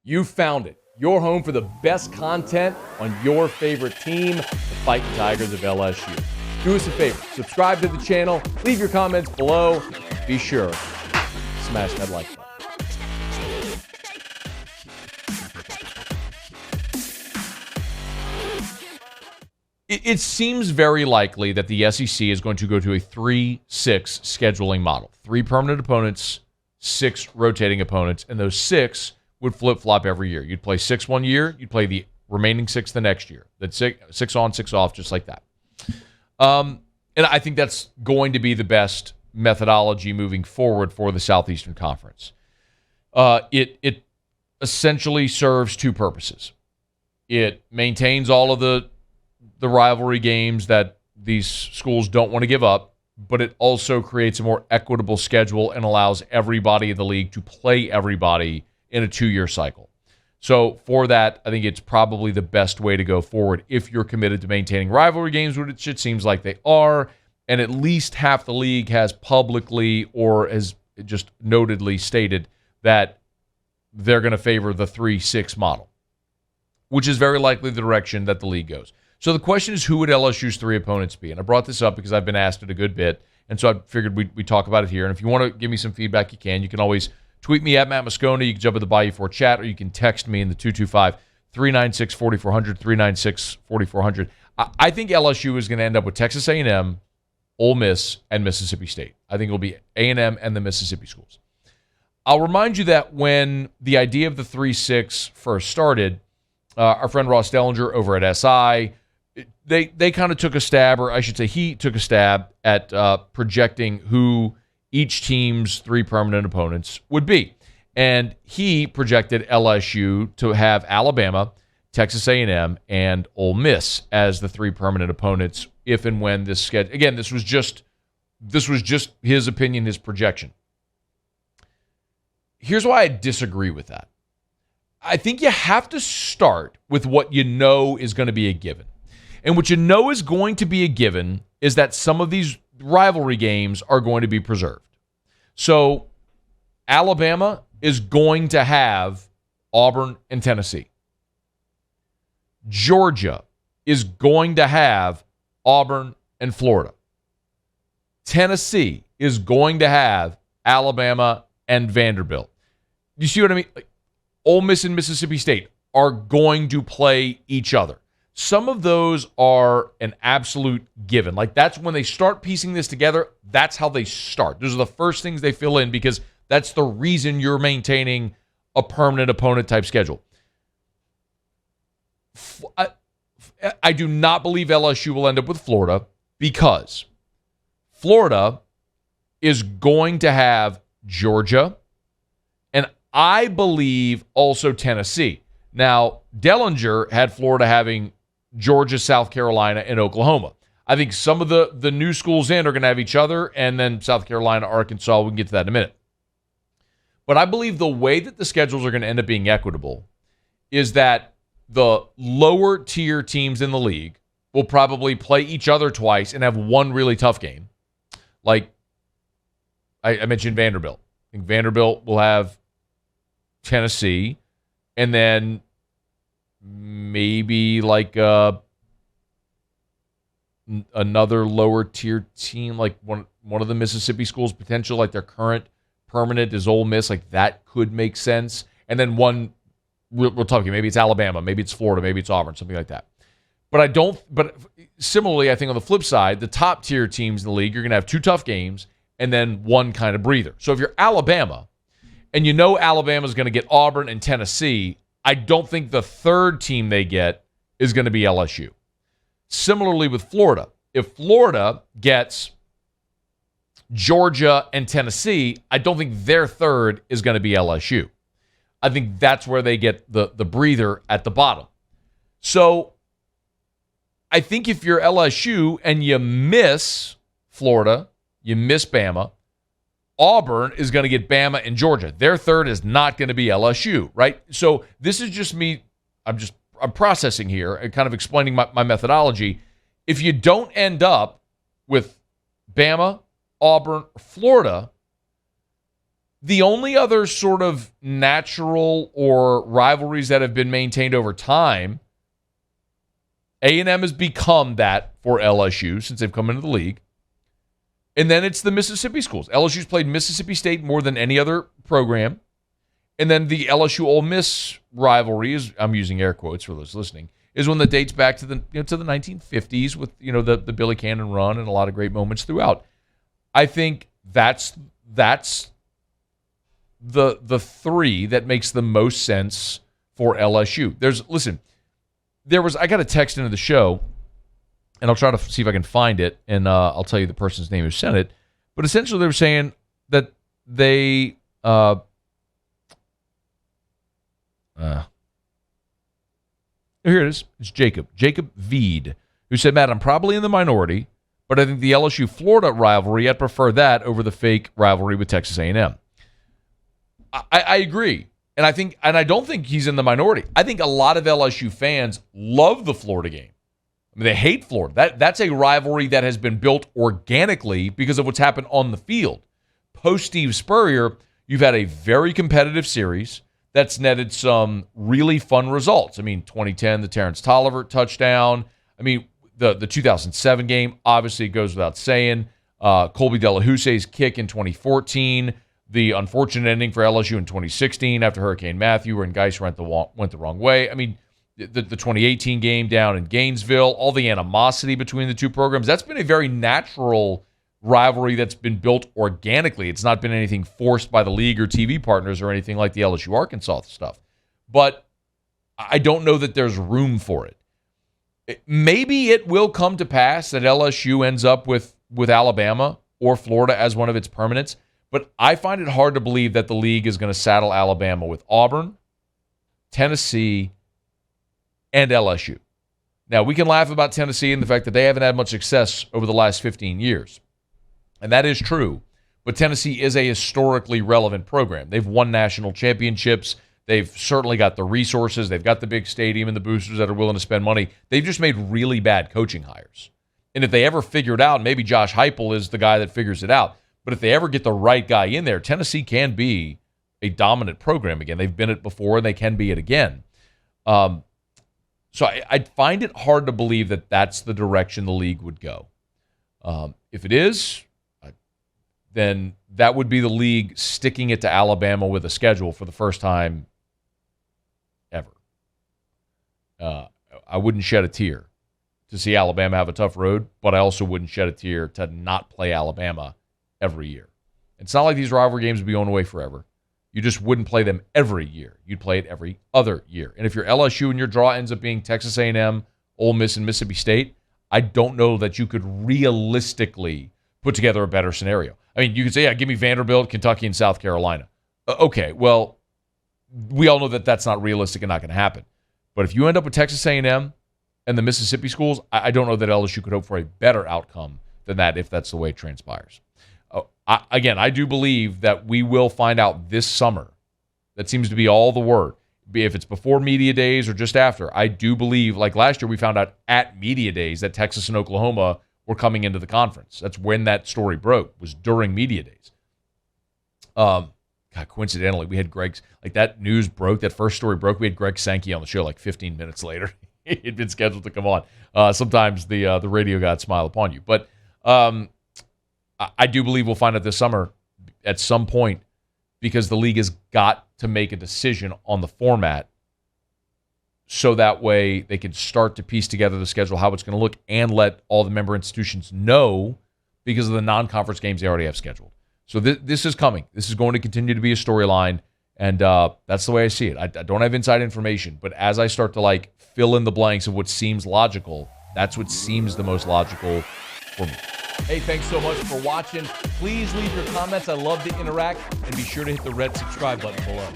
You found it. Your home for the best content on your favorite team, the Fighting Tigers of LSU. Do us a favor. Subscribe to the channel. Leave your comments below. Be sure to smash that like button. It seems very likely that the SEC is going to go to a 3-6 scheduling model. 3 permanent opponents, 6 rotating opponents, and those 6 would flip-flop every year. You'd play 6 one year, you'd play the remaining 6 the next year. That's 6 on, 6 off, just like that. And I think that's going to be the best methodology moving forward for the Southeastern Conference. It essentially serves 2 purposes. It maintains all of the rivalry games that these schools don't want to give up, but it also creates a more equitable schedule and allows everybody in the league to play everybody in a 2-year cycle. So for that, I think it's probably the best way to go forward if you're committed to maintaining rivalry games, which it seems like they are, and at least half the league has publicly or has just notedly stated that they're going to favor the 3-6 model, which is very likely the direction that the league goes. So the question is, who would LSU's 3 opponents be? And I brought this up because I've been asked it a good bit, and so I figured we'd talk about it here. And if you want to give me some feedback, you can. You can always tweet me at Matt Moscona. You can jump at the Bayou 4 chat, or you can text me in the 225-396-4400, 396-4400. I think LSU is going to end up with Texas A&M, Ole Miss, and Mississippi State. I think it'll be A&M and the Mississippi schools. I'll remind you that when the idea of the 3-6 first started, our friend Ross Dellinger over at SI, they kind of took a stab, or I should say he took a stab at projecting who each team's 3 permanent opponents would be. And he projected LSU to have Alabama, Texas A&M, and Ole Miss as the 3 permanent opponents if and when this schedule. Again, this was just his opinion, his projection. Here's why I disagree with that. I think you have to start with what you know is going to be a given. And what you know is going to be a given is that some of these rivalry games are going to be preserved. So Alabama is going to have Auburn and Tennessee. Georgia is going to have Auburn and Florida. Tennessee is going to have Alabama and Vanderbilt. You see what I mean? Ole Miss and Mississippi State are going to play each other. Some of those are an absolute given. Like, that's when they start piecing this together, that's how they start. Those are the first things they fill in because that's the reason you're maintaining a permanent opponent type schedule. I do not believe LSU will end up with Florida because Florida is going to have Georgia, and I believe also Tennessee. Now, Dellinger had Florida having Georgia, South Carolina, and Oklahoma. I think some of the new schools in are going to have each other, and then South Carolina, Arkansas, we can get to that in a minute. But I believe the way that the schedules are going to end up being equitable is that the lower tier teams in the league will probably play each other twice and have one really tough game. Like I mentioned Vanderbilt. I think Vanderbilt will have Tennessee, and then maybe like another lower tier team, like one of the Mississippi schools potential, like their current permanent is Ole Miss. Like that could make sense. And then one real tough game. Maybe it's Alabama, maybe it's Florida, maybe it's Auburn, something like that. But similarly, I think on the flip side, the top tier teams in the league, you're going to have 2 tough games and then one kind of breather. So if you're Alabama and you know Alabama's going to get Auburn and Tennessee, I don't think the third team they get is going to be LSU. Similarly with Florida. If Florida gets Georgia and Tennessee, I don't think their third is going to be LSU. I think that's where they get the breather at the bottom. So I think if you're LSU and you miss Florida, you miss Bama, Auburn is going to get Bama and Georgia. Their third is not going to be LSU, right? So this is just me. I'm processing here and kind of explaining my methodology. If you don't end up with Bama, Auburn, Florida, The only other sort of natural or rivalries that have been maintained over time, A&M has become that for LSU since they've come into the league. And then it's the Mississippi schools. LSU's played Mississippi State more than any other program. And then the LSU Ole Miss rivalry is, I'm using air quotes for those listening, is one that dates back to the to the 1950s with the Billy Cannon run and a lot of great moments throughout. I think that's the three that makes the most sense for LSU. I got a text into the show, and I'll try to see if I can find it, and I'll tell you the person's name who sent it. But essentially, they were saying that they here it is. It's Jacob Veed, who said, Matt, I'm probably in the minority, but I think the LSU-Florida rivalry, I'd prefer that over the fake rivalry with Texas A&M. I agree. And I don't think he's in the minority. I think a lot of LSU fans love the Florida game. I mean, they hate Florida. That's a rivalry that has been built organically because of what's happened on the field. Post Steve Spurrier, you've had a very competitive series that's netted some really fun results. I mean, 2010, the Terrence Tolliver touchdown. I mean, the 2007 game, obviously it goes without saying. Colby Delahouse's kick in 2014. The unfortunate ending for LSU in 2016 after Hurricane Matthew, where Geis went the wrong way. I mean, the 2018 game down in Gainesville, all the animosity between the two programs, that's been a very natural rivalry that's been built organically. It's not been anything forced by the league or TV partners or anything like the LSU-Arkansas stuff. But I don't know that there's room for it. Maybe it will come to pass that LSU ends up with Alabama or Florida as one of its permanents. But I find it hard to believe that the league is going to saddle Alabama with Auburn, Tennessee, and LSU. Now, we can laugh about Tennessee and the fact that they haven't had much success over the last 15 years. And that is true. But Tennessee is a historically relevant program. They've won national championships. They've certainly got the resources. They've got the big stadium and the boosters that are willing to spend money. They've just made really bad coaching hires. And if they ever figure it out, maybe Josh Heupel is the guy that figures it out. But if they ever get the right guy in there, Tennessee can be a dominant program again. They've been it before, and they can be it again. So I find it hard to believe that that's the direction the league would go. If it is, then that would be the league sticking it to Alabama with a schedule for the first time ever. I wouldn't shed a tear to see Alabama have a tough road, but I also wouldn't shed a tear to not play Alabama every year. It's not like these rivalry games would be going away forever. You just wouldn't play them every year. You'd play it every other year. And if you're LSU and your draw ends up being Texas A&M, Ole Miss, and Mississippi State, I don't know that you could realistically put together a better scenario. I mean, you could say, yeah, give me Vanderbilt, Kentucky, and South Carolina. Okay, well, we all know that that's not realistic and not going to happen. But if you end up with Texas A&M and the Mississippi schools, I don't know that LSU could hope for a better outcome than that if that's the way it transpires. I do believe that we will find out this summer. That seems to be all the word. If it's before media days or just after, I do believe, like last year, we found out at media days that Texas and Oklahoma were coming into the conference. That's when that story broke, was during media days. Coincidentally, we had Greg's, like that news broke, that first story broke, we had Greg Sankey on the show like 15 minutes later. He'd been scheduled to come on. Sometimes the radio gods smile upon you. But I do believe we'll find out this summer at some point, because the league has got to make a decision on the format so that way they can start to piece together the schedule, how it's going to look, and let all the member institutions know because of the non-conference games they already have scheduled. So this is coming. This is going to continue to be a storyline, and that's the way I see it. I don't have inside information, but as I start to fill in the blanks of what seems logical, that's what seems the most logical for me. Hey, thanks so much for watching. Please leave your comments. I love to interact, and be sure to hit the red subscribe button below.